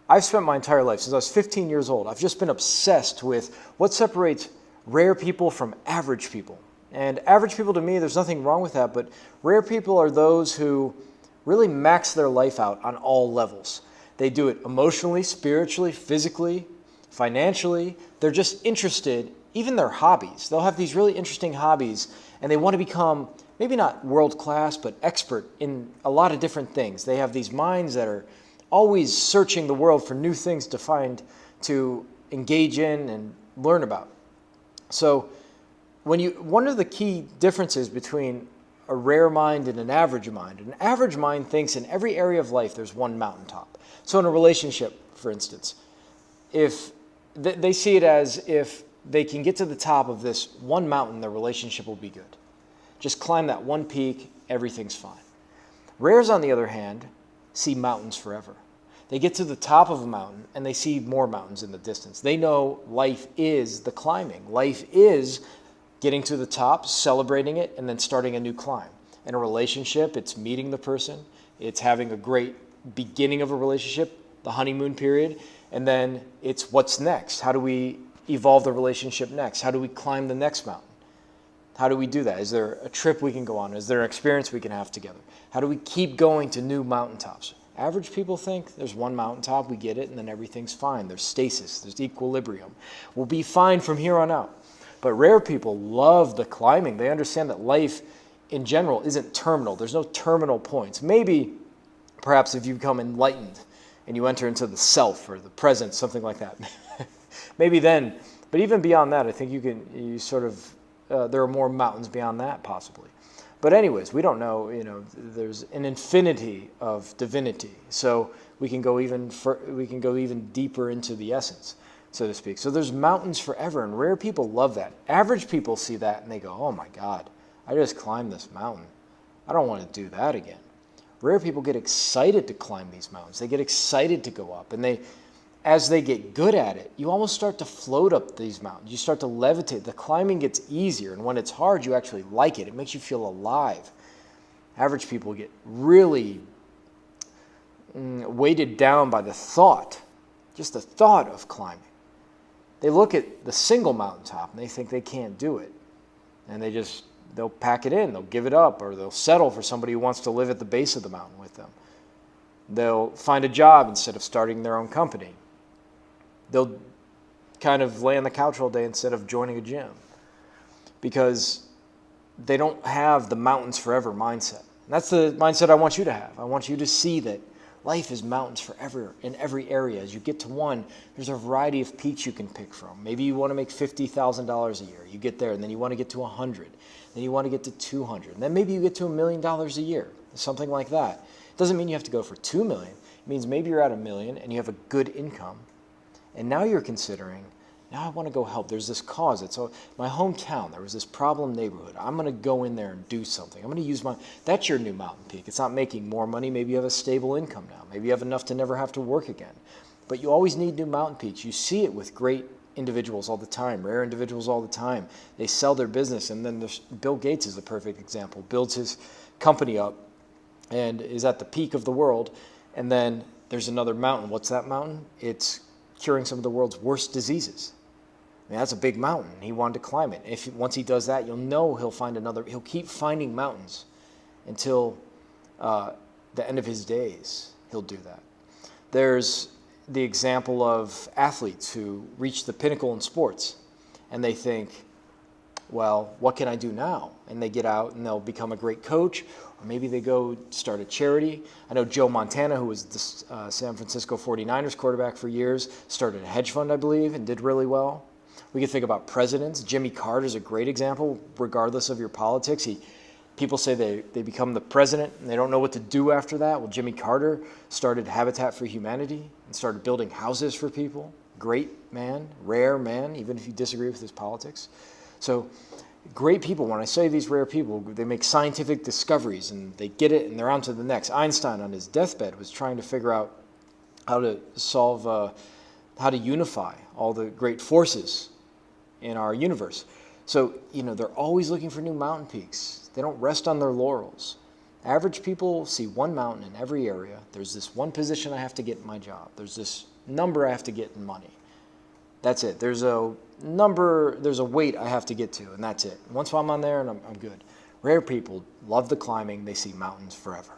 I've spent my entire life, since I was 15 years old, I've just been obsessed with what separates rare people from average people. And average people, to me, there's nothing wrong with that, but rare people are those who really max their life out on all levels. They do it emotionally, spiritually, physically, financially. They're just interested, even their hobbies. They'll have these really interesting hobbies, and they want to become maybe not world-class, but expert in a lot of different things. They have these minds that are always searching the world for new things to find, to engage in and learn about. So one of the key differences between a rare mind and an average mind thinks in every area of life there's one mountaintop. So in a relationship, for instance, if they see it as if they can get to the top of this one mountain, their relationship will be good. Just climb that one peak, everything's fine. Rares, on the other hand, see mountains forever. They get to the top of a mountain and they see more mountains in the distance. They know life is the climbing. Life is getting to the top, celebrating it, and then starting a new climb. In a relationship, it's meeting the person, it's having a great beginning of a relationship, the honeymoon period, and then it's what's next. How do we evolve the relationship next? How do we climb the next mountain? How do we do that? Is there a trip we can go on? Is there an experience we can have together? How do we keep going to new mountaintops? Average people think there's one mountaintop, we get it, and then everything's fine. There's stasis, there's equilibrium. We'll be fine from here on out. But rare people love the climbing. They understand that life in general isn't terminal. There's no terminal points. Maybe, perhaps if you become enlightened and you enter into the self or the present, something like that. Maybe then, but even beyond that, I think there are more mountains beyond that possibly. But anyways, we don't know, there's an infinity of divinity. So we can go even deeper into the essence, so to speak. So there's mountains forever, and rare people love that. Average people see that and they go, oh my God, I just climbed this mountain. I don't want to do that again. Rare people get excited to climb these mountains. They get excited to go up, and as they get good at it, you almost start to float up these mountains. You start to levitate. The climbing gets easier, and when it's hard, you actually like it. It makes you feel alive. Average people get really weighted down by the thought, just the thought of climbing. They look at the single mountaintop, and they think they can't do it. And they'll pack it in, they'll give it up, or they'll settle for somebody who wants to live at the base of the mountain with them. They'll find a job instead of starting their own company. They'll kind of lay on the couch all day instead of joining a gym, because they don't have the mountains forever mindset. And that's the mindset I want you to have. I want you to see that life is mountains forever in every area. As you get to one, there's a variety of peaks you can pick from. Maybe you want to make $50,000 a year. You get there, and then you want to get to 100. Then you want to get to 200. And then maybe you get to $1 million a year, something like that. It doesn't mean you have to go for 2 million. It means maybe you're at $1 million and you have a good income. And now you're considering, now I want to go help. There's this cause. It's my hometown. There was this problem neighborhood. I'm going to go in there and do something. I'm going to use that's your new mountain peak. It's not making more money. Maybe you have a stable income now. Maybe you have enough to never have to work again. But you always need new mountain peaks. You see it with great individuals all the time, rare individuals all the time. They sell their business, and then Bill Gates is a perfect example. Builds his company up and is at the peak of the world, and then there's another mountain. What's that mountain? It's curing some of the world's worst diseases. I mean, that's a big mountain. He wanted to climb it. Once he does that, you'll know he'll keep finding mountains until the end of his days. He'll do that. There's the example of athletes who reach the pinnacle in sports, and they think, well, what can I do now? And they get out and they'll become a great coach, or maybe they go start a charity. I know Joe Montana, who was the San Francisco 49ers quarterback for years, started a hedge fund, I believe, and did really well. We can think about presidents. Jimmy Carter is a great example, regardless of your politics. People say they become the president and they don't know what to do after that. Well, Jimmy Carter started Habitat for Humanity and started building houses for people. Great man, rare man, even if you disagree with his politics. So great people. When I say these rare people, they make scientific discoveries and they get it and they're on to the next. Einstein on his deathbed was trying to figure out how to solve, how to unify all the great forces in our universe. So, they're always looking for new mountain peaks. They don't rest on their laurels. Average people see one mountain in every area. There's this one position I have to get in my job. There's this number I have to get in money. That's it. There's a number, there's a weight I have to get to, and that's it. Once I'm on there, and I'm good. Rare people love the climbing. They see mountains forever.